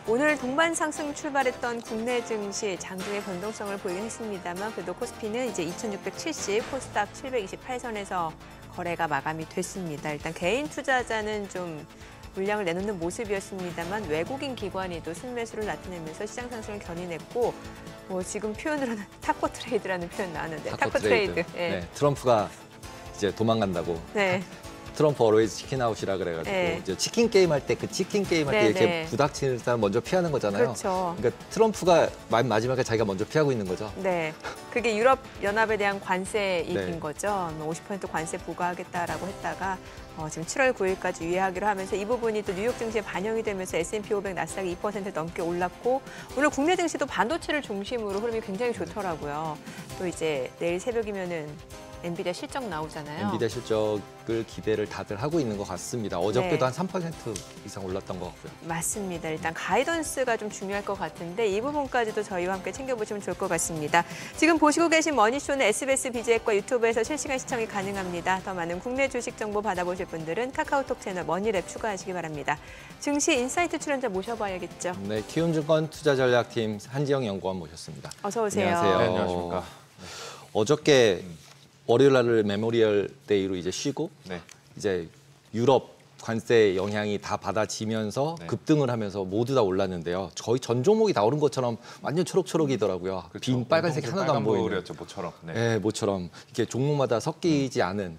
오늘 동반 상승 출발했던 국내 증시 장중의 변동성을 보이긴 했습니다만 그래도 코스피는 이제 2,670, 코스닥 728선에서 거래가 마감이 됐습니다. 일단 개인 투자자는 좀 물량을 내놓는 모습이었습니다만 외국인 기관이 또 순매수를 나타내면서 시장 상승을 견인했고 뭐 지금 표현으로는 타코 트레이드라는 표현 나왔는데 타코 트레이드. 네, 트럼프가 이제 도망간다고. 네. 트럼프 always 치킨 아웃이라 그래가지고 네. 이제 치킨 게임 할 때 그 치킨 게임 할 때 이렇게 부닥치는 사람 먼저 피하는 거잖아요. 그렇죠. 그러니까 트럼프가 마지막에 자기가 먼저 피하고 있는 거죠. 네, 그게 유럽 연합에 대한 관세이긴 네. 거죠. 50% 관세 부과하겠다라고 했다가 지금 7월 9일까지 유예하기로 하면서 이 부분이 또 뉴욕 증시에 반영이 되면서 S&P 500, 나스닥이 2% 넘게 올랐고 오늘 국내 증시도 반도체를 중심으로 흐름이 굉장히 좋더라고요. 또 이제 내일 새벽이면은 엔비디아 실적 나오잖아요. 엔비디아 실적을 기대를 다들 하고 있는 것 같습니다. 어저께도 네. 한 3% 이상 올랐던 것 같고요. 맞습니다. 일단 가이던스가 좀 중요할 것 같은데 이 부분까지도 저희와 함께 챙겨보시면 좋을 것 같습니다. 지금 보시고 계신 머니쇼는 SBS 비즈앱과 유튜브에서 실시간 시청이 가능합니다. 더 많은 국내 주식 정보 받아보실 분들은 카카오톡 채널 머니랩 추가하시기 바랍니다. 증시 인사이트 출연자 모셔봐야겠죠. 네, 키움증권 투자전략팀 한지영 연구원 모셨습니다. 어서 오세요. 안녕하세요. 네, 안녕하십니까. 어저께 월요일 날을 메모리얼 데이로 이제 쉬고 네. 이제 유럽 관세 영향이 다 받아지면서 네. 급등을 하면서 모두 다 올랐는데요. 거의 전 종목이 다 오른 것처럼 완전 초록초록이더라고요. 그렇죠. 빈 빨간색이 하나도 안 보이는. 빨간불이었죠, 모처럼. 네. 네, 모처럼 이렇게 종목마다 섞이지 않은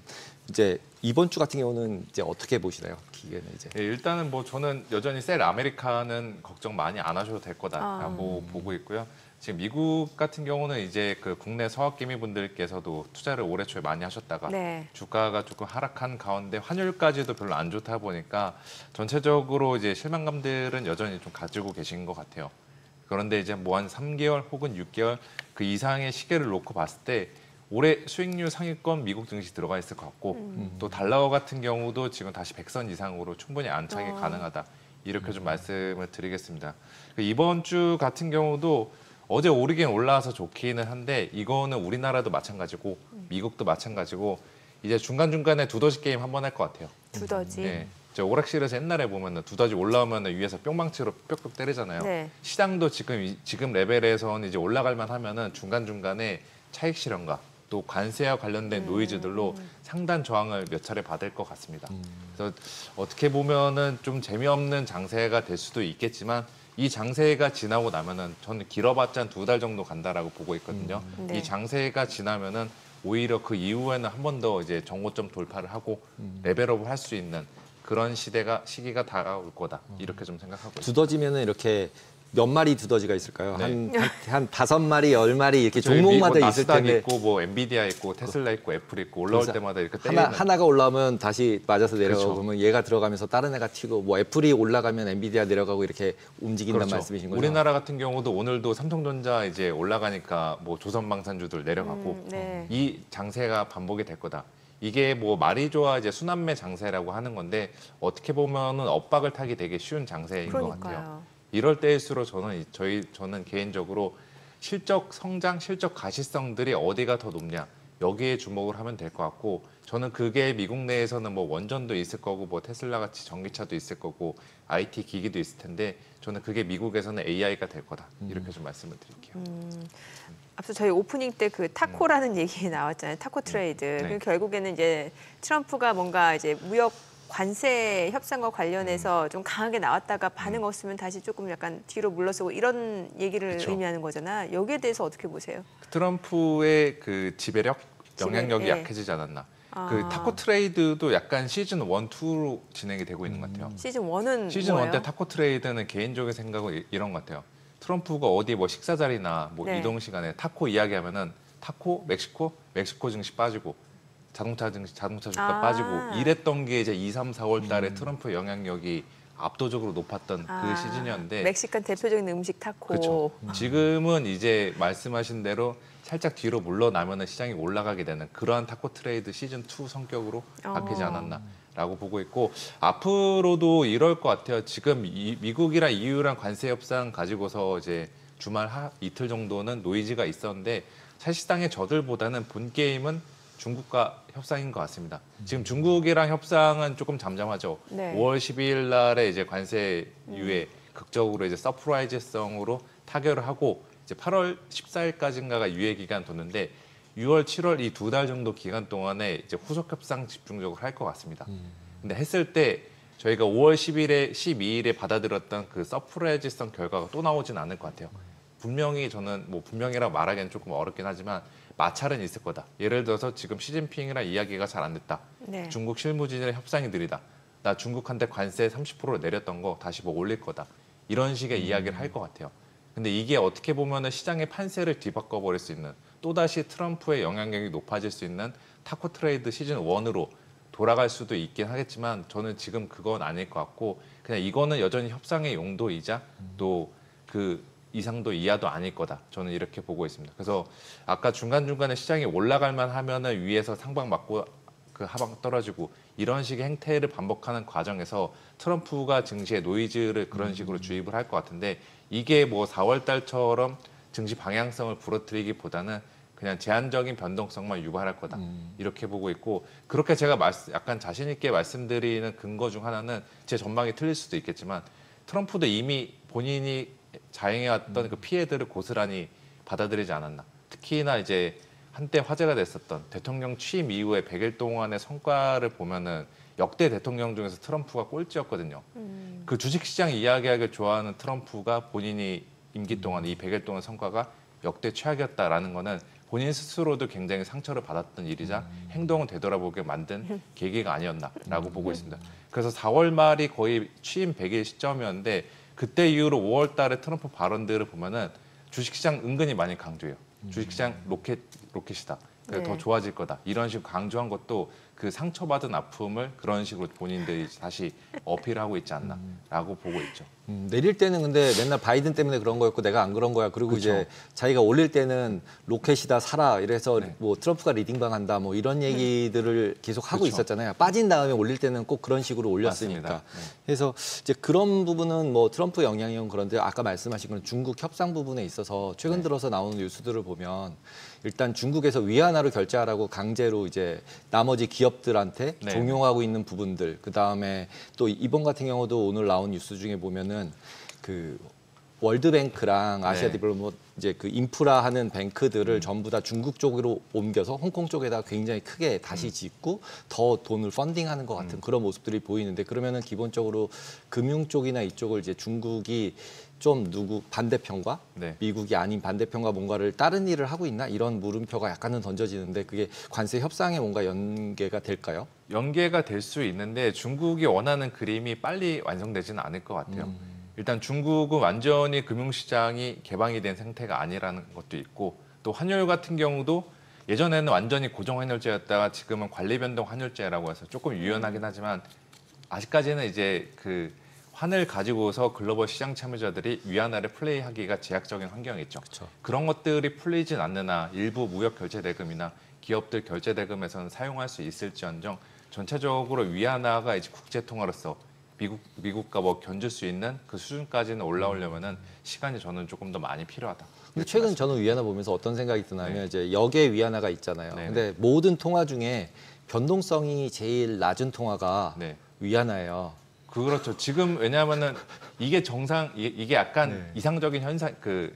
이제 이번 주 같은 경우는 이제 어떻게 보시나요? 기회는 이제. 네, 일단은 뭐 저는 여전히 셀 아메리카는 걱정 많이 안 하셔도 될 거다라고 보고 있고요. 지금 미국 같은 경우는 이제 그 국내 서학개미 분들께서도 투자를 올해 초에 많이 하셨다가 네. 주가가 조금 하락한 가운데 환율까지도 별로 안 좋다 보니까 전체적으로 이제 실망감들은 여전히 좀 가지고 계신 것 같아요. 그런데 이제 뭐 한 3개월 혹은 6개월 그 이상의 시계를 놓고 봤을 때 올해 수익률 상위권 미국 증시 들어가 있을 것 같고 또 달러 같은 경우도 지금 다시 100선 이상으로 충분히 안착이 가능하다. 이렇게 좀 말씀을 드리겠습니다. 이번 주 같은 경우도 어제 오르긴 올라와서 좋기는 한데 이거는 우리나라도 마찬가지고 미국도 마찬가지고 이제 중간중간에 두더지 게임 한번 할 것 같아요. 두더지. 네. 저 오락실에서 옛날에 보면은 두더지 올라오면 위에서 뿅망치로 뿅뿅 때리잖아요. 네. 시장도 지금 레벨에서는 이제 올라갈만 하면은 중간중간에 차익 실현과 또 관세와 관련된 노이즈들로 상단 저항을 몇 차례 받을 것 같습니다. 그래서 어떻게 보면은 좀 재미없는 장세가 될 수도 있겠지만 이 장세가 지나고 나면은 저는 길어봤자 한 2달 정도 간다라고 보고 있거든요. 네. 이 장세가 지나면은 오히려 그 이후에는 한 번 더 이제 정고점 돌파를 하고 레벨업을 할 수 있는 그런 시기가 다가올 거다. 이렇게 좀 생각하고 있습니다. 두더지면은 이렇게 몇 마리 두더지가 있을까요? 네. 한 5마리, 10마리 이렇게 저희 종목마다 뭐 있을 나스닥 텐데 있고 뭐 엔비디아 있고 테슬라 있고 애플 있고 올라올 그래서 때마다 이렇게 때리는 하나가 올라오면 다시 맞아서 내려가고 그렇죠. 그러면 얘가 들어가면서 다른 애가 튀고 뭐 애플이 올라가면 엔비디아 내려가고 이렇게 움직인다는 그렇죠. 말씀이신 거죠? 우리나라 같은 경우도 오늘도 삼성전자 이제 올라가니까 뭐 조선방산주들 내려가고 네. 이 장세가 반복이 될 거다. 이게 뭐 말이 좋아 이제 순환매 장세라고 하는 건데 어떻게 보면은 엇박을 타기 되게 쉬운 장세인 것 같아요. 그러니까요. 이럴 때일수록 저는 개인적으로 실적 성장, 실적 가시성들이 어디가 더 높냐 여기에 주목을 하면 될 것 같고 저는 그게 미국 내에서는 뭐 원전도 있을 거고 뭐 테슬라 같이 전기차도 있을 거고 IT 기기도 있을 텐데 저는 그게 미국에서는 AI가 될 거다 이렇게 좀 말씀을 드릴게요. 앞서 저희 오프닝 때 그 타코라는 얘기 나왔잖아요. 타코 트레이드. 네. 결국에는 이제 트럼프가 뭔가 이제 무역 관세 협상과 관련해서 좀 강하게 나왔다가 반응 없으면 다시 조금 약간 뒤로 물러서고 이런 얘기를 그쵸. 의미하는 거잖아. 여기에 대해서 어떻게 보세요? 트럼프의 그 지배력, 영향력이 예. 약해지지 않았나. 그 타코 트레이드도 약간 시즌 1, 2로 진행이 되고 있는 것 같아요. 시즌 1은 시즌 뭐예요? 1 때 타코 트레이드는 개인적인 생각은 이런 것 같아요. 트럼프가 어디 뭐 식사 자리나 뭐 네. 이동 시간에 타코 이야기하면은 타코, 멕시코 증시 빠지고 자동차 주가 빠지고 이랬던 게 이제 2, 3, 4월 달에 트럼프 영향력이 압도적으로 높았던 그 시즌이었는데 멕시칸 대표적인 음식 타코. 그렇죠. 지금은 이제 말씀하신 대로 살짝 뒤로 물러나면 시장이 올라가게 되는 그러한 타코 트레이드 시즌 2 성격으로 바뀌지 않았나라고 보고 있고 앞으로도 이럴 것 같아요. 지금 미국이랑 EU랑 관세 협상 가지고서 이제 주말 이틀 정도는 노이즈가 있었는데 사실상의 저들보다는 본 게임은 중국과 협상인 것 같습니다. 지금 중국이랑 협상은 조금 잠잠하죠. 네. 5월 12일 날에 이제 관세 유예 극적으로 이제 서프라이즈성으로 타결을 하고 이제 8월 14일까지인가가 유예 기간 뒀는데 6월, 7월 이 2달 정도 기간 동안에 이제 후속 협상 집중적으로 할 것 같습니다. 근데 했을 때 저희가 5월 10일에 12일에 받아들였던 그 서프라이즈성 결과가 또 나오진 않을 것 같아요. 분명히 저는 뭐 분명이라고 말하기는 조금 어렵긴 하지만 마찰은 있을 거다. 예를 들어서 지금 시진핑이랑 이야기가 잘 안 됐다. 네. 중국 실무진의 협상이 느리다. 나 중국한테 관세 30% 내렸던 거 다시 뭐 올릴 거다. 이런 식의 이야기를 할 것 같아요. 근데 이게 어떻게 보면은 시장의 판세를 뒤바꿔 버릴 수 있는 또다시 트럼프의 영향력이 높아질 수 있는 타코 트레이드 시즌 1으로 돌아갈 수도 있긴 하겠지만 저는 지금 그건 아닐 것 같고 그냥 이거는 여전히 협상의 용도이자 또 그 이상도 이하도 아닐 거다. 저는 이렇게 보고 있습니다. 그래서 아까 중간중간에 시장이 올라갈만 하면은 위에서 상방 맞고 그 하방 떨어지고 이런 식의 행태를 반복하는 과정에서 트럼프가 증시에 노이즈를 그런 식으로 주입을 할 것 같은데 이게 뭐 4월 달처럼 증시 방향성을 부러뜨리기보다는 그냥 제한적인 변동성만 유발할 거다. 이렇게 보고 있고 그렇게 제가 약간 자신 있게 말씀드리는 근거 중 하나는 제 전망이 틀릴 수도 있겠지만 트럼프도 이미 본인이 자행해왔던 그 피해들을 고스란히 받아들이지 않았나. 특히나 이제 한때 화제가 됐었던 대통령 취임 이후에 100일 동안의 성과를 보면은 역대 대통령 중에서 트럼프가 꼴찌였거든요. 그 주식시장 이야기하기 좋아하는 트럼프가 본인이 임기 동안 이 100일 동안 성과가 역대 최악이었다라는 거는 본인 스스로도 굉장히 상처를 받았던 일이자 행동을 되돌아보게 만든 계기가 아니었나라고 보고 있습니다. 그래서 4월 말이 거의 취임 100일 시점이었는데 그때 이후로 5월 달에 트럼프 발언들을 보면은 주식시장 은근히 많이 강조해요. 주식시장 로켓이다. 네. 더 좋아질 거다. 이런 식으로 강조한 것도 그 상처받은 아픔을 그런 식으로 본인들이 다시 어필하고 있지 않나라고 보고 있죠. 내릴 때는 근데 맨날 바이든 때문에 그런 거였고 내가 안 그런 거야. 그리고 그쵸. 이제 자기가 올릴 때는 로켓이다 사라 이래서 네. 뭐 트럼프가 리딩방 한다 뭐 이런 얘기들을 계속 하고 그쵸. 있었잖아요. 빠진 다음에 올릴 때는 꼭 그런 식으로 올렸으니까. 맞습니다. 네. 그래서 이제 그런 부분은 뭐 트럼프 영향이건 그런데 아까 말씀하신 건 중국 협상 부분에 있어서 최근 네. 들어서 나오는 뉴스들을 보면 일단 중국에서 위안화로 결제하라고 강제로 이제 나머지 기업들한테 네. 종용하고 있는 부분들 그 다음에 또 이번 같은 경우도 오늘 나온 뉴스 중에 보면은 그 월드뱅크랑 아시아 네. 디벨롭먼트 이제 그 인프라 하는 뱅크들을 전부 다 중국 쪽으로 옮겨서 홍콩 쪽에다 굉장히 크게 다시 짓고 더 돈을 펀딩하는 것 같은 그런 모습들이 보이는데 그러면은 기본적으로 금융 쪽이나 이쪽을 이제 중국이 좀 누구 반대편과 네. 미국이 아닌 반대편과 뭔가를 다른 일을 하고 있나 이런 물음표가 약간은 던져지는데 그게 관세 협상에 뭔가 연계가 될까요? 연계가 될 수 있는데 중국이 원하는 그림이 빨리 완성되지는 않을 것 같아요. 일단 중국은 완전히 금융시장이 개방이 된 상태가 아니라는 것도 있고 또 환율 같은 경우도 예전에는 완전히 고정환율제였다가 지금은 관리변동 환율제라고 해서 조금 유연하긴 하지만 아직까지는 이제 그 환을 가지고서 글로벌 시장 참여자들이 위안화를 플레이하기가 제약적인 환경이 있죠. 그쵸. 그런 것들이 풀리진 않는 한 일부 무역 결제 대금이나 기업들 결제 대금에서는 사용할 수 있을지언정 전체적으로 위안화가 이제 국제 통화로서 미국과 뭐 견줄 수 있는 그 수준까지는 올라오려면은 시간이 저는 조금 더 많이 필요하다. 근데 최근 저는 위안화 보면서 어떤 생각이 드냐면 네. 이제 역의 위안화가 있잖아요. 네. 근데 모든 통화 중에 변동성이 제일 낮은 통화가 네. 위안화예요. 그렇죠. 지금 왜냐하면은 이게 이게 약간 네. 이상적인 현상 그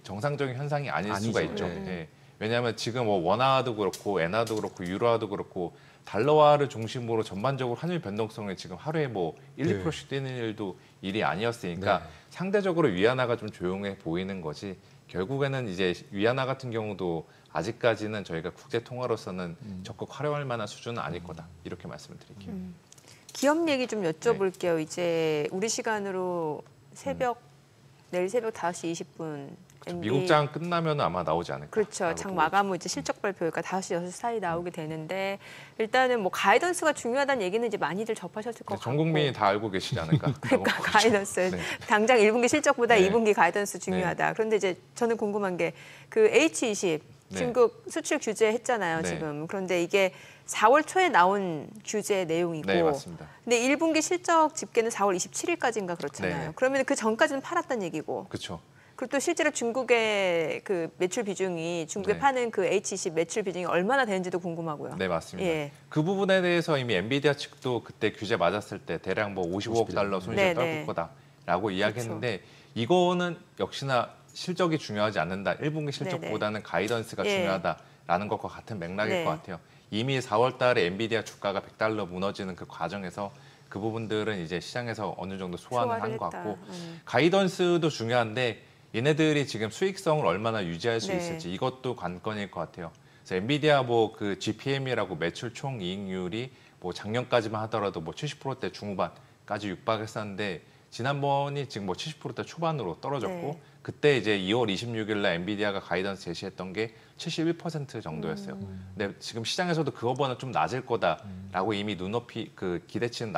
정상적인 현상이 아닐 수가 아니죠. 있죠. 네. 예. 왜냐하면 지금 뭐 원화도 그렇고 엔화도 그렇고 유로화도 그렇고 달러화를 중심으로 전반적으로 환율 변동성을 지금 하루에 뭐 1, 2%씩 뛰는 일도 일이 아니었으니까 네. 상대적으로 위안화가 좀 조용해 보이는 거지. 결국에는 이제 위안화 같은 경우도 아직까지는 저희가 국제 통화로서는 적극 활용할 만한 수준은 아닐 거다. 이렇게 말씀을 드릴게요. 기업 얘기 좀 여쭤볼게요. 이제 우리 시간으로 내일 새벽 5시 20분. 미국장 끝나면 아마 나오지 않을까. 그렇죠. 장 마감 후 이제 실적 발표가 5시, 6시 사이 나오게 되는데 일단은 뭐 가이던스가 중요하다는 얘기는 이제 많이들 접하셨을 것 같고. 전 국민이 다 알고 계시지 않을까. 그러니까 가이던스. 네. 당장 1분기 실적보다 네. 2분기 가이던스 중요하다. 그런데 이제 저는 궁금한 게 그 H20 네. 중국 수출 규제 했잖아요, 네. 지금. 그런데 이게 4월 초에 나온 규제 내용이고. 네, 맞습니다. 근데 1분기 실적 집계는 4월 27일까지인가 그렇잖아요. 네. 그러면 그 전까지는 팔았다는 얘기고. 그렇죠. 그리고 또 실제로 중국의 그 매출 비중이 중국에 네. 파는 그 H20 매출 비중이 얼마나 되는지도 궁금하고요. 네, 맞습니다. 예. 그 부분에 대해서 이미 엔비디아 측도 그때 규제 맞았을 때 대략 뭐 55억 달러 손실 네, 떨굴 네. 거다. 라고 이야기했는데 이거는 역시나 실적이 중요하지 않는다. 1분기 실적보다는 가이던스가 예. 중요하다라는 것과 같은 맥락일 네. 것 같아요. 이미 4월 달에 엔비디아 주가가 $100 무너지는 그 과정에서 그 부분들은 이제 시장에서 어느 정도 소화를 한 것 했다. 같고 가이던스도 중요한데 얘네들이 지금 수익성을 얼마나 유지할 수 네. 있을지 이것도 관건일 것 같아요. 그래서 엔비디아 뭐 그 GPM이라고 매출 총 이익률이 뭐 작년까지만 하더라도 뭐 70%대 중후반까지 육박했었는데 지난번이 지금 뭐 70%대 초반으로 떨어졌고 네. 그때 이제 2월 26일 날 엔비디아가 가이던스 제시했던 게 71% 정도였어요. 근데 지금 시장에서도 그거보다 좀 낮을 거다라고 이미 눈높이 그 기대치는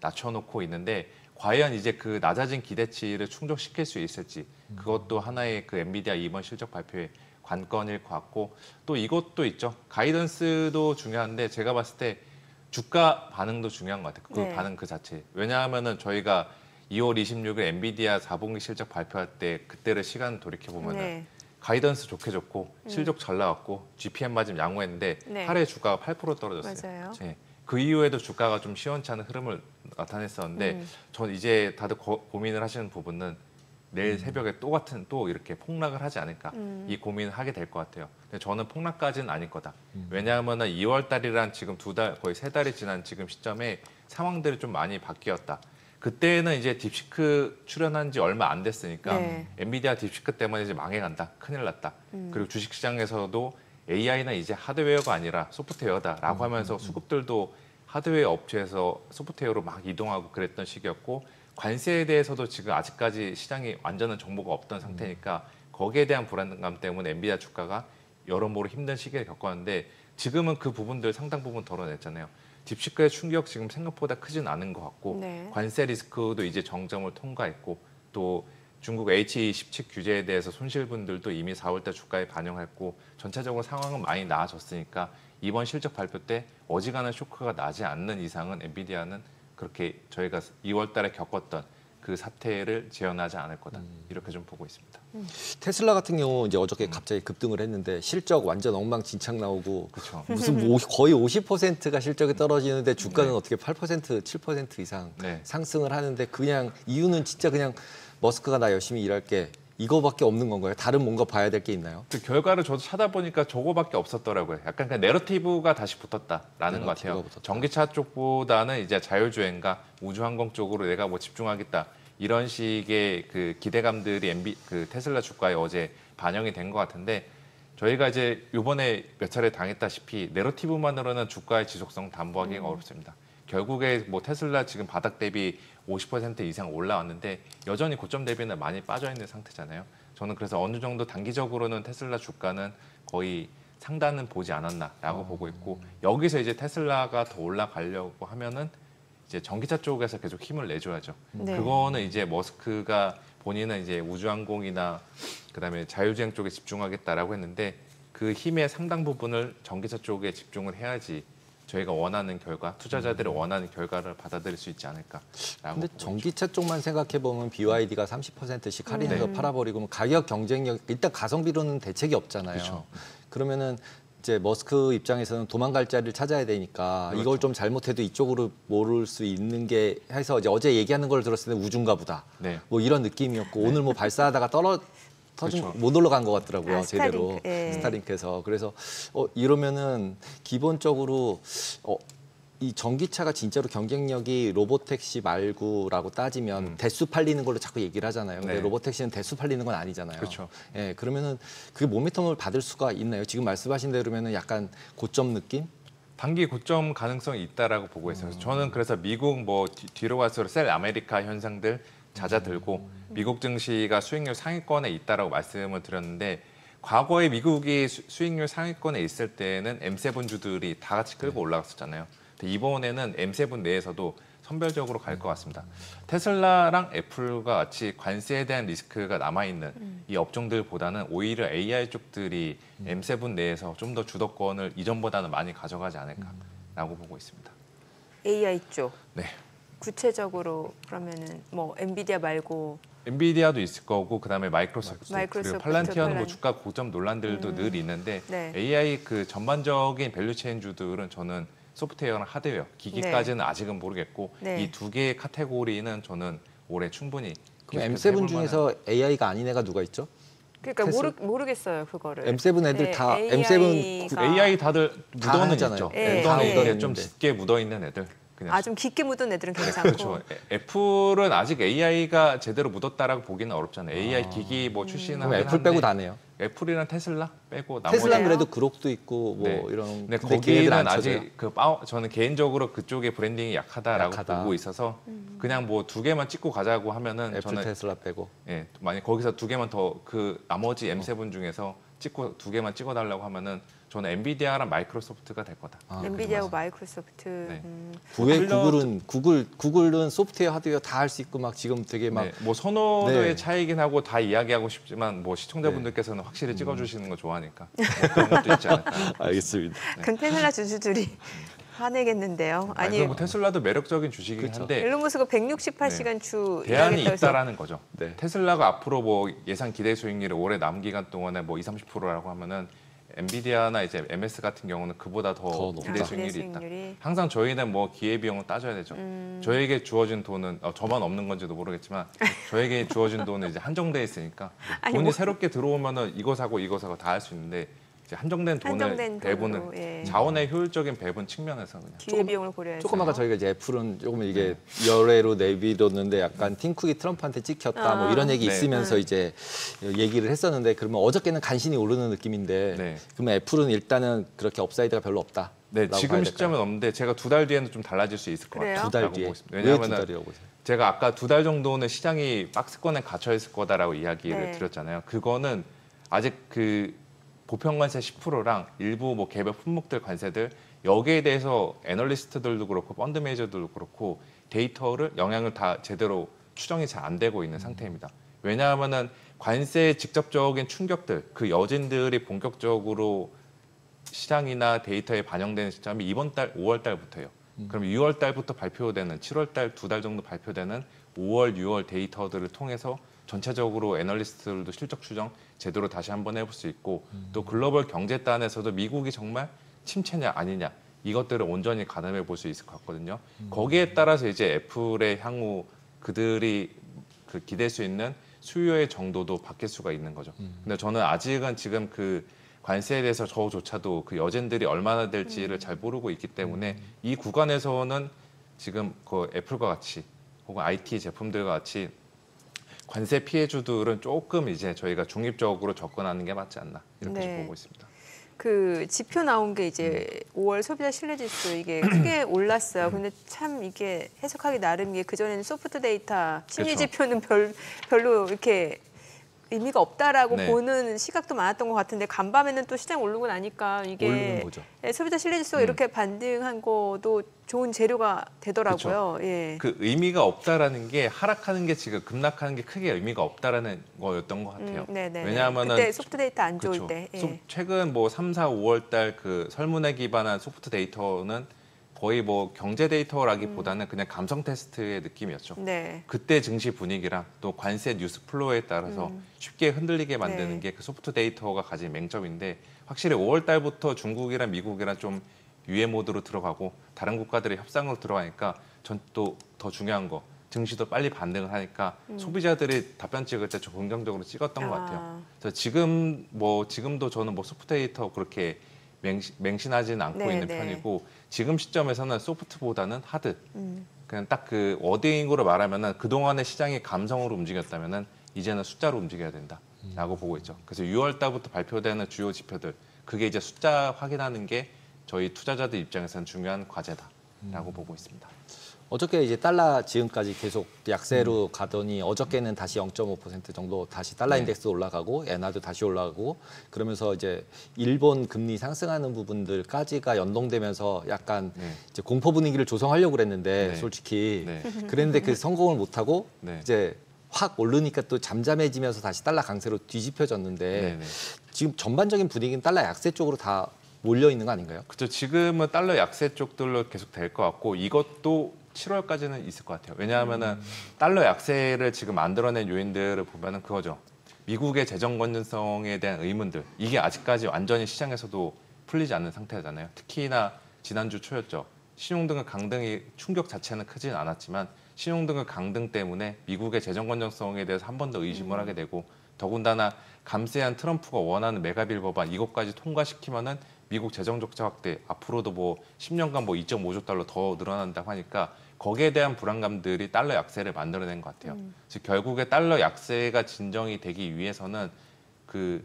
낮춰놓고 있는데 과연 이제 그 낮아진 기대치를 충족시킬 수 있을지 그것도 하나의 그 엔비디아 이번 실적 발표의 관건일 것 같고 또 이것도 있죠. 가이던스도 중요한데 제가 봤을 때 주가 반응도 중요한 것 같아요. 그 네. 반응 그 자체. 왜냐하면은 저희가 2월 26일 엔비디아 4분기 실적 발표할 때 그때를 시간 돌이켜 보면은 네. 가이던스 좋게 줬고 실적 잘 나왔고 GPM 맞으면 양호했는데 네. 하루에 주가가 8% 떨어졌어요. 맞아요. 네. 그 이후에도 주가가 좀 시원찮은 흐름을 나타냈었는데 전 이제 다들 고민을 하시는 부분은 내일 새벽에 또 이렇게 폭락을 하지 않을까 이 고민을 하게 될 것 같아요. 근데 저는 폭락까지는 아닐 거다. 왜냐하면은 2월 달이란 지금 2달 거의 3달이 지난 지금 시점에 상황들이 좀 많이 바뀌었다. 그때는 이제 딥시크 출연한 지 얼마 안 됐으니까 네. 엔비디아 딥시크 때문에 이제 망해간다. 큰일 났다. 그리고 주식시장에서도 AI는 이제 하드웨어가 아니라 소프트웨어다라고 하면서 수급들도 하드웨어 업체에서 소프트웨어로 막 이동하고 그랬던 시기였고 관세에 대해서도 지금 아직까지 시장에 완전한 정보가 없던 상태니까 거기에 대한 불안감 때문에 엔비디아 주가가 여러모로 힘든 시기를 겪었는데 지금은 그 부분들 상당 부분 덜어냈잖아요. 딥시크의 충격 지금 생각보다 크진 않은 것 같고 네. 관세 리스크도 이제 정점을 통과했고 또 중국 HE17 규제에 대해서 손실분들도 이미 4월달 주가에 반영했고 전체적으로 상황은 많이 나아졌으니까 이번 실적 발표 때 어지간한 쇼크가 나지 않는 이상은 엔비디아는 그렇게 저희가 2월 달에 겪었던 그 사태를 재현하지 않을 거다. 이렇게 좀 보고 있습니다. 테슬라 같은 경우 이제 어저께 갑자기 급등을 했는데 실적 완전 엉망진창 나오고 그렇죠. 무슨 거의 50%가 실적이 떨어지는데 주가는 네. 어떻게 8%, 7% 이상 네. 상승을 하는데 그냥 이유는 진짜 그냥 머스크가 나 열심히 일할게 이거밖에 없는 건가요? 다른 뭔가 봐야 될 게 있나요? 그 결과를 저도 찾아보니까 저거밖에 없었더라고요. 약간 그 내러티브가 다시 붙었다라는 것 같아요. 내러티브가 붙었다. 전기차 쪽보다는 이제 자율주행과 우주항공 쪽으로 내가 뭐 집중하겠다 이런 식의 그 기대감들이 그 테슬라 주가에 어제 반영이 된 것 같은데 저희가 이제 이번에 몇 차례 당했다시피 내러티브만으로는 주가의 지속성 담보하기가 어렵습니다. 결국에 뭐 테슬라 지금 바닥 대비 50% 이상 올라왔는데 여전히 고점 대비는 많이 빠져 있는 상태잖아요. 저는 그래서 어느 정도 단기적으로는 테슬라 주가는 거의 상단은 보지 않았나라고 보고 있고 여기서 이제 테슬라가 더 올라가려고 하면은 이제 전기차 쪽에서 계속 힘을 내줘야죠. 네. 그거는 이제 머스크가 본인은 이제 우주항공이나 그다음에 자율주행 쪽에 집중하겠다라고 했는데 그 힘의 상당 부분을 전기차 쪽에 집중을 해야지 저희가 원하는 결과, 투자자들이 원하는 결과를 받아들일 수 있지 않을까라고. 근데 보고 전기차 쪽만 생각해 보면 BYD가 30%씩 할인해서 네. 팔아버리고 가격 경쟁력 일단 가성비로는 대책이 없잖아요. 그렇죠. 그러면은 이제 머스크 입장에서는 도망갈 자리를 찾아야 되니까 그렇죠. 이걸 좀 잘못해도 이쪽으로 모를 수 있는 게 해서 이제 어제 얘기하는 걸 들었을 때 우중가 보다. 네. 뭐 이런 느낌이었고 오늘 뭐 발사하다가 터진 그렇죠. 못 올라간 것 같더라고요. 아, 제대로 스타링크, 예. 스타링크에서. 그래서 이러면은 기본적으로 이 전기차가 진짜로 경쟁력이 로보택시 말고라고 따지면 대수 팔리는 걸로 자꾸 얘기를 하잖아요. 근데 네. 로보택시는 대수 팔리는 건 아니잖아요. 그렇죠. 예, 그러면은 그게 모멘텀을 받을 수가 있나요? 지금 말씀하신 대로면은 약간 고점 느낌? 단기 고점 가능성이 있다라고 보고 있어요. 저는 그래서 미국 뭐 뒤로 갈수록 셀 아메리카 현상들 잦아들고 미국 증시가 수익률 상위권에 있다라고 말씀을 드렸는데 과거에 미국이 수익률 상위권에 있을 때는 M7 주들이 다 같이 끌고 올라갔었잖아요. 근데 이번에는 M7 내에서도 선별적으로 갈 것 같습니다. 테슬라랑 애플과 같이 관세에 대한 리스크가 남아있는 이 업종들보다는 오히려 AI 쪽들이 M7 내에서 좀 더 주도권을 이전보다는 많이 가져가지 않을까라고 보고 있습니다. AI 쪽. 네. 구체적으로 그러면은 뭐 엔비디아 말고 엔비디아도 있을 거고 그다음에 마이크로소프트 마이크로소프트, 그리고 팔란티어는 뭐 팔란- 주가 고점 논란들도 늘 있는데 네. AI 그 전반적인 밸류체인주들은 저는 소프트웨어랑 하드웨어, 기기까지는 아직은 모르겠고 네. 이 두 개의 카테고리는 저는 올해 충분히 그럼 계속해서 M7 해볼 중에서 AI가 아닌 애가 누가 있죠? 그러니까 테슬라? 모르겠어요 그거를. M7 애들 네, 다 AI가 그 AI 다들 다 묻어는 하잖아요. 있죠. 예, 묻어는 예. 있는데 좀 짙게 묻어 있는 애들. 그냥 좀 깊게 묻은 애들은 괜찮고. 그렇죠. 애플은 아직 AI가 제대로 묻었다라고 보기는 어렵잖아요. AI 기기 뭐 출시는 그럼 하긴 애플 빼고 한데 다네요. 애플이랑 테슬라 빼고 나머지 테슬라는 그래도 그록도 있고 뭐 네. 이런 근데 근데 걔네들 거기는 안 쳐져요? 아직 저는 개인적으로 그쪽의 브랜딩이 약하다라고 약하다. 보고 있어서 그냥 뭐 2개만 찍고 가자고 하면은 애플 저는 테슬라 빼고 예, 만약 거기서 2개만 더 그 나머지 M7 중에서 찍고 2개만 찍어달라고 하면은 저는 엔비디아랑 마이크로소프트가 될 거다. 엔비디아하고 마이크로소프트. 네. 왜 필러- 구글은 소프트웨어 하드웨어 다 할 수 있고 막 지금 되게 막 네, 뭐 선호도의 네. 차이긴 하고 다 이야기하고 싶지만 뭐 시청자분들께서는 확실히 찍어주시는 거 좋아하니까 뭐 그런 것도 있지 않을까. 알겠습니다. 그럼 테슬라 주주들이 화내겠는데요. 아니, 아니 뭐 테슬라도 매력적인 주식이긴 그렇죠. 한데 일론 머스크가 168시간 주 대안이 일하겠다고 해서 있다라는 거죠. 네. 테슬라가 앞으로 뭐 예상 기대 수익률이 올해 남은 기간 동안에 뭐 20-30%라고 하면은 엔비디아나 이제 MS 같은 경우는 그보다 더 더 높다. 기대 수익률이 있다. 수익률이. 항상 저희는 뭐 기회 비용을 따져야 되죠. 저에게 주어진 돈은 저만 없는 건지도 모르겠지만 저에게 주어진 돈은 이제 한정돼 있으니까 아니, 돈이 뭐- 새롭게 들어오면은 이거 사고 다 할 수 있는데 이제 한정된 돈을 한정된 배분을 돈으로, 예. 자원의 효율적인 배분 측면에서 그냥 기회 비용을 고려해서. 조금 아까 저희가 이제 애플은 조금 이게 열애로 내비뒀는데 약간 팀쿡이 트럼프한테 찍혔다 뭐 이런 얘기 네. 있으면서 이제 얘기를 했었는데 그러면 어저께는 간신히 오르는 느낌인데 네. 그러면 애플은 일단은 그렇게 업사이드가 별로 없다. 네, 지금 시점은 없는데 제가 2달 뒤에는 좀 달라질 수 있을 것 그래요? 같아요. 2달 라고 뒤에. 보고 있습니다. 왜 2달이라고 왜냐하면 보세요? 제가 아까 2달 정도는 시장이 박스권에 갇혀 있을 거다라고 이야기를 네. 드렸잖아요. 그거는 아직 그 보편 관세 10%랑 일부 뭐 개별 품목들 관세들 여기에 대해서 애널리스트들도 그렇고 펀드 매니저들도 그렇고 데이터를 영향을 다 제대로 추정이 잘 안 되고 있는 상태입니다. 왜냐하면은 관세의 직접적인 충격들 그 여진들이 본격적으로 시장이나 데이터에 반영되는 시점이 이번 달 5월 달부터예요. 그럼 6월 달부터 발표되는 7월 달 2달 정도 발표되는 5월, 6월 데이터들을 통해서 전체적으로 애널리스트들도 실적 추정 제대로 다시 한번 해볼 수 있고 또 글로벌 경제단에서도 미국이 정말 침체냐 아니냐 이것들을 온전히 가늠해 볼 수 있을 것 같거든요. 거기에 따라서 이제 애플의 향후 그들이 그 기댈 수 있는 수요의 정도도 바뀔 수가 있는 거죠. 근데 저는 아직은 지금 그 관세에 대해서 저조차도 그 여진들이 얼마나 될지를 잘 모르고 있기 때문에 이 구간에서는 지금 그 애플과 같이 혹은 IT 제품들과 같이 관세 피해주들은 조금 이제 저희가 중립적으로 접근하는 게 맞지 않나 이렇게 좀 네. 보고 있습니다. 그 지표 나온 게 이제 5월 소비자 신뢰지수 이게 크게 올랐어요. 근데 참 이게 해석하기 나름이게 그전에는 소프트 데이터 심리 그렇죠. 지표는 별로 이렇게 의미가 없다라고 네. 보는 시각도 많았던 것 같은데 간밤에는 또 시장 오르고 나니까 오르는 이게 거죠. 소비자 신뢰지수가 이렇게 반등한 것도 좋은 재료가 되더라고요. 예. 그 의미가 없다라는 게 하락하는 게 지금 급락하는 게 크게 의미가 없다라는 거였던 것 같아요. 네네. 왜냐하면은 그때 소프트 데이터 안 좋을 그렇죠. 때. 예. 최근 뭐 3, 4, 5월 달 그 설문에 기반한 소프트 데이터는 거의 뭐 경제 데이터라기보다는 그냥 감성 테스트의 느낌이었죠. 네. 그때 증시 분위기랑 또 관세 뉴스 플로우에 따라서 쉽게 흔들리게 만드는 네. 게 그 소프트 데이터가 가진 맹점인데 확실히 5월 달부터 중국이랑 미국이랑 좀 유예 모드로 들어가고 다른 국가들의 협상으로 들어가니까 전 또 더 중요한 거 증시도 빨리 반등을 하니까 소비자들이 답변 찍을 때 좀 긍정적으로 찍었던 것 같아요. 그래서 지금도 저는 뭐 소프트 데이터 그렇게 맹신하지는 않고 네, 있는 네. 편이고 지금 시점에서는 소프트보다는 하드. 그냥 딱 그 워딩으로 말하면은 그 동안의 시장이 감성으로 움직였다면은 이제는 숫자로 움직여야 된다라고 보고 있죠. 그래서 6월 달부터 발표되는 주요 지표들 그게 이제 숫자 확인하는 게 저희 투자자들 입장에서는 중요한 과제다라고 보고 있습니다. 어저께 이제 달러 지금까지 계속 약세로 가더니 어저께는 다시 0.5% 정도 다시 달러 네. 인덱스 올라가고 엔화도 다시 올라가고 그러면서 이제 일본 금리 상승하는 부분들까지가 연동되면서 약간 네. 이제 공포 분위기를 조성하려고 그랬는데 네. 솔직히 네. 그랬는데 그 성공을 못 하고 네. 이제 확 오르니까 또 잠잠해지면서 다시 달러 강세로 뒤집혀졌는데 네, 네. 지금 전반적인 분위기는 달러 약세 쪽으로 다 몰려 있는 거 아닌가요? 그렇죠. 지금은 달러 약세 쪽들로 계속 될 것 같고 이것도 7월까지는 있을 것 같아요. 왜냐하면은 달러 약세를 지금 만들어낸 요인들을 보면은 그거죠. 미국의 재정 건전성에 대한 의문들 이게 아직까지 완전히 시장에서도 풀리지 않는 상태잖아요. 특히나 지난주 초였죠. 신용등의 강등이 충격 자체는 크진 않았지만 신용등급 강등 때문에 미국의 재정 건전성에 대해서 한 번 더 의심을 하게 되고 더군다나 감세한 트럼프가 원하는 메가빌 법안 이것까지 통과시키면은 미국 재정 적자 확대 앞으로도 뭐 10년간 뭐 2.5조 달러 더 늘어난다고 하니까 거기에 대한 불안감들이 달러 약세를 만들어낸 것 같아요. 즉 결국에 달러 약세가 진정이 되기 위해서는 그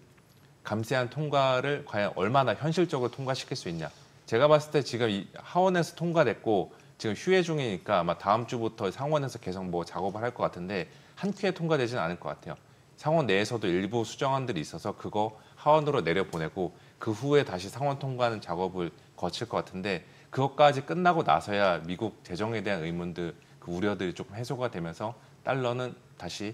감세한 통과를 과연 얼마나 현실적으로 통과시킬 수 있냐. 제가 봤을 때 지금 이 하원에서 통과됐고 지금 휴회 중이니까 아마 다음 주부터 상원에서 계속 뭐 작업을 할 것 같은데 한 큐에 통과되지는 않을 것 같아요. 상원 내에서도 일부 수정안들이 있어서 그거 하원으로 내려보내고 그 후에 다시 상원 통과하는 작업을 거칠 것 같은데 그것까지 끝나고 나서야 미국 재정에 대한 의문들, 그 우려들이 조금 해소가 되면서 달러는 다시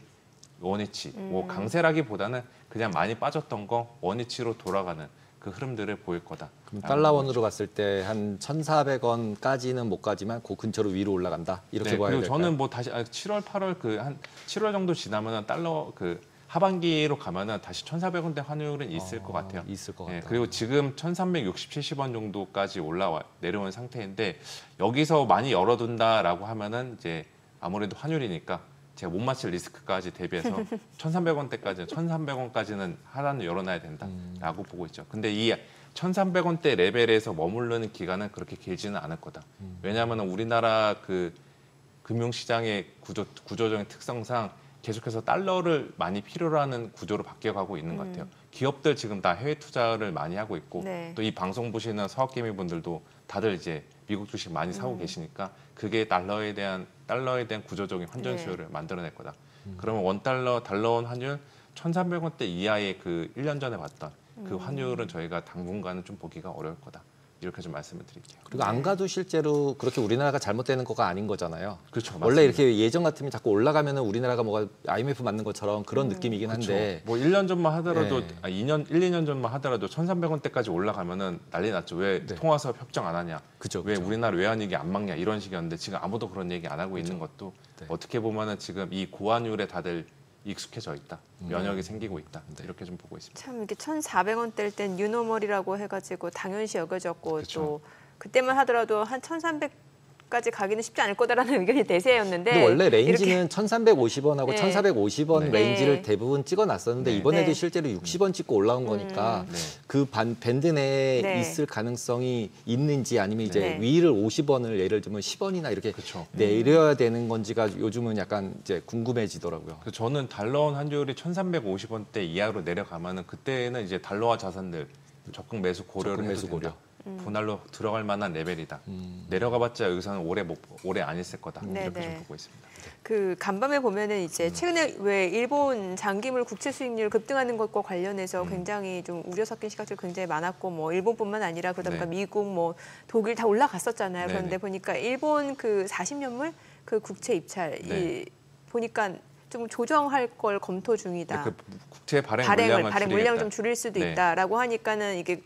원위치, 뭐 강세라기보다는 그냥 많이 빠졌던 거 원위치로 돌아가는 그 흐름들을 보일 거다. 그럼 달러원으로 갔을 때 한 1,400원까지는 못 가지만 그 근처로 위로 올라간다. 이렇게 네, 봐야 그리고 될까요? 저는 뭐 다시 7월, 8월 그 한 7월 정도 지나면은 달러 그 하반기로 가면은 다시 1,400원대 환율은 있을 것 같아요. 있을 것 같아요. 그리고 지금 1,360, 70원 정도까지 내려온 상태인데 여기서 많이 열어둔다라고 하면은 이제 아무래도 환율이니까 제가 못 맞힐 리스크까지 대비해서 1,300원대까지, 1,300원까지는 하단을 열어놔야 된다라고 보고 있죠. 근데 이 1,300원대 레벨에서 머무르는 기간은 그렇게 길지는 않을 거다. 왜냐하면 우리나라 그 금융시장의 구조적인 특성상 계속해서 달러를 많이 필요로 하는 구조로 바뀌어가고 있는 것 같아요. 기업들 지금 다 해외 투자를 많이 하고 있고 네. 또 이 방송 보시는 서학개미분들도 다들 이제 미국 주식 많이 사고 계시니까 그게 달러에 대한 구조적인 환전 네. 수요를 만들어낼 거다. 그러면 달러원 환율 1,300원대 이하의 그 1년 전에 봤던 그 환율은 저희가 당분간은 좀 보기가 어려울 거다. 이렇게 좀 말씀을 드릴게요. 그리고 안 가도 실제로 그렇게 우리나라가 잘못되는 거가 아닌 거잖아요. 그렇죠. 원래 맞습니다. 이렇게 예전 같으면 자꾸 올라가면은 우리나라가 뭐가 IMF 맞는 것처럼 그런 느낌이긴 한데 뭐 1년 전만 하더라도 네. 2년 전만 하더라도 1,300원대까지 올라가면은 난리 났죠. 왜 네. 통화사업 협정 안 하냐? 그죠, 왜 그죠. 우리나라 외환위기 안 막냐? 이런 식이었는데 지금 아무도 그런 얘기 안 하고 있는 것도 어떻게 보면은 지금 이 고환율에 다들 익숙해져 있다. 면역이 생기고 있다. 이렇게 좀 보고 있습니다. 참 이렇게 1,400원대일 땐 뉴노멀이라고 해가지고 당연시 여겨졌고 그쵸. 또 그때만 하더라도 한 1,300까지 가기는 쉽지 않을 거다라는 의견이 대세였는데 근데 원래 이렇게 레인지는 1,350원하고 네. 1,450원 네. 레인지를 대부분 찍어놨었는데 네. 이번에도 네. 실제로 60원 찍고 올라온 거니까 네. 그 밴드 내에 네. 있을 가능성이 있는지 아니면 이제 네. 위를 50원을 예를 들면 10원이나 이렇게 그쵸. 내려야 되는 건지가 요즘은 약간 이제 궁금해지더라고요. 그래서 저는 달러원 환율이 1,350원대 이하로 내려가면은 그때는 이제 달러화 자산들 적극 매수 고려를 적극 해도 매수 된다. 고려. 분할로 들어갈 만한 레벨이다. 내려가봤자 여기서는 오래 안 있을 거다. 네, 이렇게 네. 좀 보고 있습니다. 그 간밤에 보면은 이제 최근에 왜 일본 장기물 국채 수익률 급등하는 것과 관련해서 굉장히 좀 우려 섞인 시각들이 굉장히 많았고 뭐 일본뿐만 아니라 그러다 보니까 네. 미국 뭐 독일 다 올라갔었잖아요. 네네. 그런데 보니까 일본 그 40년물 그 국채 입찰 네. 이 보니까 좀 조정할 걸 검토 중이다. 그 국채 발행 발행 물량을 좀 줄이겠다. 줄일 수도 네. 있다라고 하니까는 이게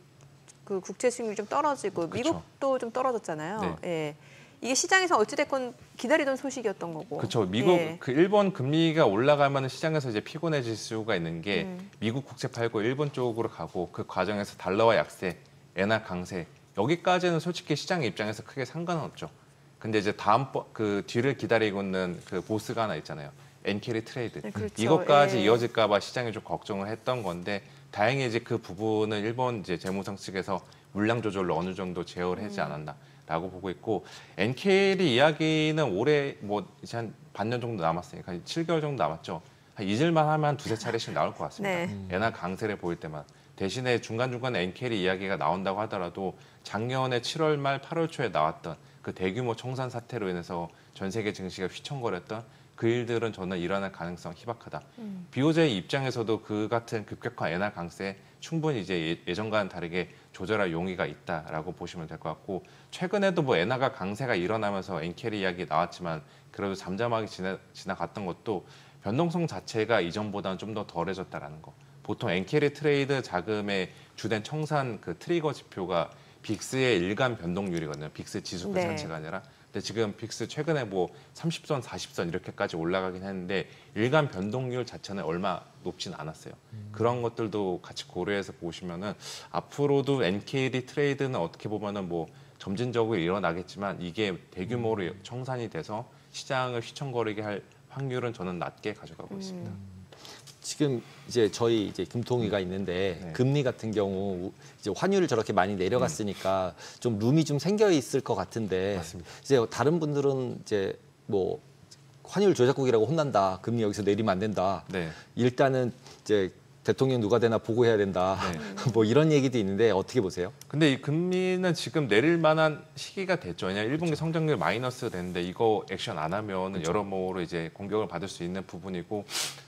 그 국채 수익률이 좀 떨어지고 그쵸. 미국도 좀 떨어졌잖아요. 네. 예. 이게 시장에서 어찌됐건 기다리던 소식이었던 거고. 그렇죠. 미국 예. 그 일본 금리가 올라가면 시장에서 이제 피곤해질 수가 있는 게 미국 국채 팔고 일본 쪽으로 가고 그 과정에서 달러화 약세, 엔화 강세 여기까지는 솔직히 시장의 입장에서 크게 상관은 없죠. 근데 이제 그 뒤를 기다리고 있는 그 보스가 하나 있잖아요. 엔캐리 트레이드. 네, 그렇죠. 이것까지 예. 이어질까봐 시장이 좀 걱정을 했던 건데 다행히 이제 그 부분은 일본 이제 재무성 측에서 물량 조절로 어느 정도 제어를 하지 않았나라고 보고 있고 엔캐리 이야기는 올해 뭐 이제 한 반년 정도 남았으니까 7개월 정도 남았죠. 한 잊을만 하면 두세 차례씩 나올 것 같습니다. 네. 엔화 강세를 보일 때만. 대신에 중간중간에 엔캐리 이야기가 나온다고 하더라도 작년에 7월 말 8월 초에 나왔던 그 대규모 청산 사태로 인해서 전 세계 증시가 휘청거렸던 그 일들은 저는 일어날 가능성 희박하다. BOJ 입장에서도 그 같은 급격한 엔화 강세 충분히 이제 예전과는 다르게 조절할 용의가 있다라고 보시면 될 것 같고 최근에도 뭐 엔화가 강세가 일어나면서 엔캐리 이야기 나왔지만 그래도 잠잠하게 지나갔던 것도 변동성 자체가 이전보다는 좀 더 덜해졌다라는 거. 보통 엔캐리 트레이드 자금의 주된 청산 그 트리거 지표가 빅스의 일간 변동률이거든요. 빅스 지수 그 네. 자체가 아니라. 근데 지금 빅스 최근에 뭐 30선, 40선 이렇게까지 올라가긴 했는데 일간 변동률 자체는 얼마 높진 않았어요. 그런 것들도 같이 고려해서 보시면은 앞으로도 NKD 트레이드는 어떻게 보면은 뭐 점진적으로 일어나겠지만 이게 대규모로 청산이 돼서 시장을 휘청거리게 할 확률은 저는 낮게 가져가고 있습니다. 지금 이제 저희 이제 금통위가 있는데 네. 금리 같은 경우 이제 환율을 저렇게 많이 내려갔으니까 좀 룸이 좀 생겨 있을 것 같은데 맞습니다. 이제 다른 분들은 이제 뭐 환율 조작국이라고 혼난다. 금리 여기서 내리면 안 된다. 네. 일단은 이제 대통령 누가 되나 보고해야 된다. 뭐 이런 얘기도 있는데 어떻게 보세요? 근데 이 금리는 지금 내릴 만한 시기가 됐죠. 왜냐하면 1분기 성장률 마이너스 됐는데 이거 액션 안 하면 여러모로 이제 공격을 받을 수 있는 부분이고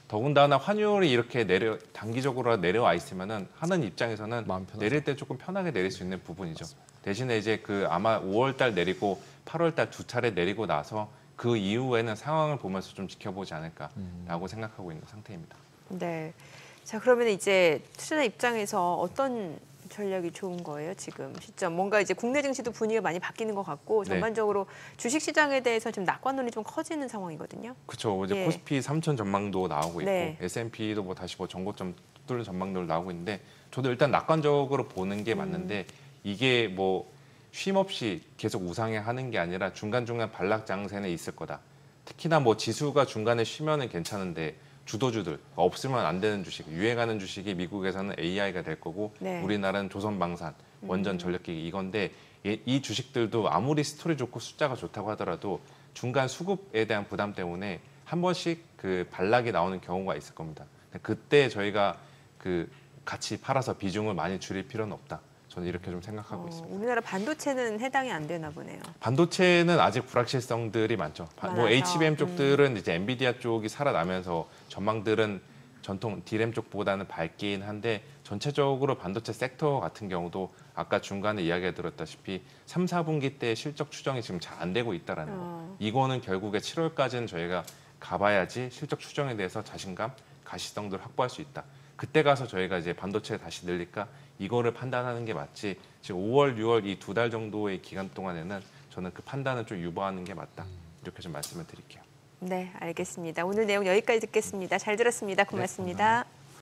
더군다나 환율이 이렇게 단기적으로 내려와 있으면은 하는 입장에서는 마음 편하죠. 내릴 때 조금 편하게 내릴 수 있는 부분이죠. 대신에 이제 그 아마 5월 달 내리고 8월 달 두 차례 내리고 나서 그 이후에는 상황을 보면서 좀 지켜보지 않을까라고 생각하고 있는 상태입니다. 네. 자, 그러면 이제 투자자 입장에서 어떤 전략이 좋은 거예요, 지금 시점? 뭔가 이제 국내 증시도 분위기가 많이 바뀌는 것 같고 네. 전반적으로 주식 시장에 대해서 지금 낙관론이 좀 커지는 상황이거든요. 그렇죠. 이제 예. 코스피 3천 전망도 나오고 있고 네. S&P도 뭐 다시 뭐 전고점 뚫는 전망도 나오고 있는데 저도 일단 낙관적으로 보는 게 맞는데 이게 뭐 쉼 없이 계속 우상향하는 게 아니라 중간중간 반락 장세는 있을 거다. 특히나 뭐 지수가 중간에 쉬면은 괜찮은데 주도주들 없으면 안 되는 주식, 유행하는 주식이 미국에서는 AI가 될 거고 네. 우리나라는 조선방산, 원전 전력기기 이건데 이 주식들도 아무리 스토리 좋고 숫자가 좋다고 하더라도 중간 수급에 대한 부담 때문에 한 번씩 그 반락이 나오는 경우가 있을 겁니다. 그때 저희가 그 같이 팔아서 비중을 많이 줄일 필요는 없다. 저는 이렇게 좀 생각하고 있습니다. 우리나라 반도체는 해당이 안 되나 보네요. 반도체는 아직 불확실성들이 많죠. 뭐 많아서. HBM 쪽들은 이제 엔비디아 쪽이 살아나면서 전망들은 전통 D램 쪽보다는 밝긴 한데 전체적으로 반도체 섹터 같은 경우도 아까 중간에 이야기가 들었다시피 3, 4분기 때 실적 추정이 지금 잘 안 되고 있다라는 거. 이거는 결국에 7월까지는 저희가 가봐야지 실적 추정에 대해서 자신감, 가시성들을 확보할 수 있다. 그때 가서 저희가 이제 반도체 다시 늘릴까 이거를 판단하는 게 맞지. 지금 5월, 6월 이 두 달 정도의 기간 동안에는 저는 그 판단을 좀 유보하는 게 맞다. 이렇게 좀 말씀을 드릴게요. 네, 알겠습니다. 오늘 내용 여기까지 듣겠습니다. 잘 들었습니다. 고맙습니다.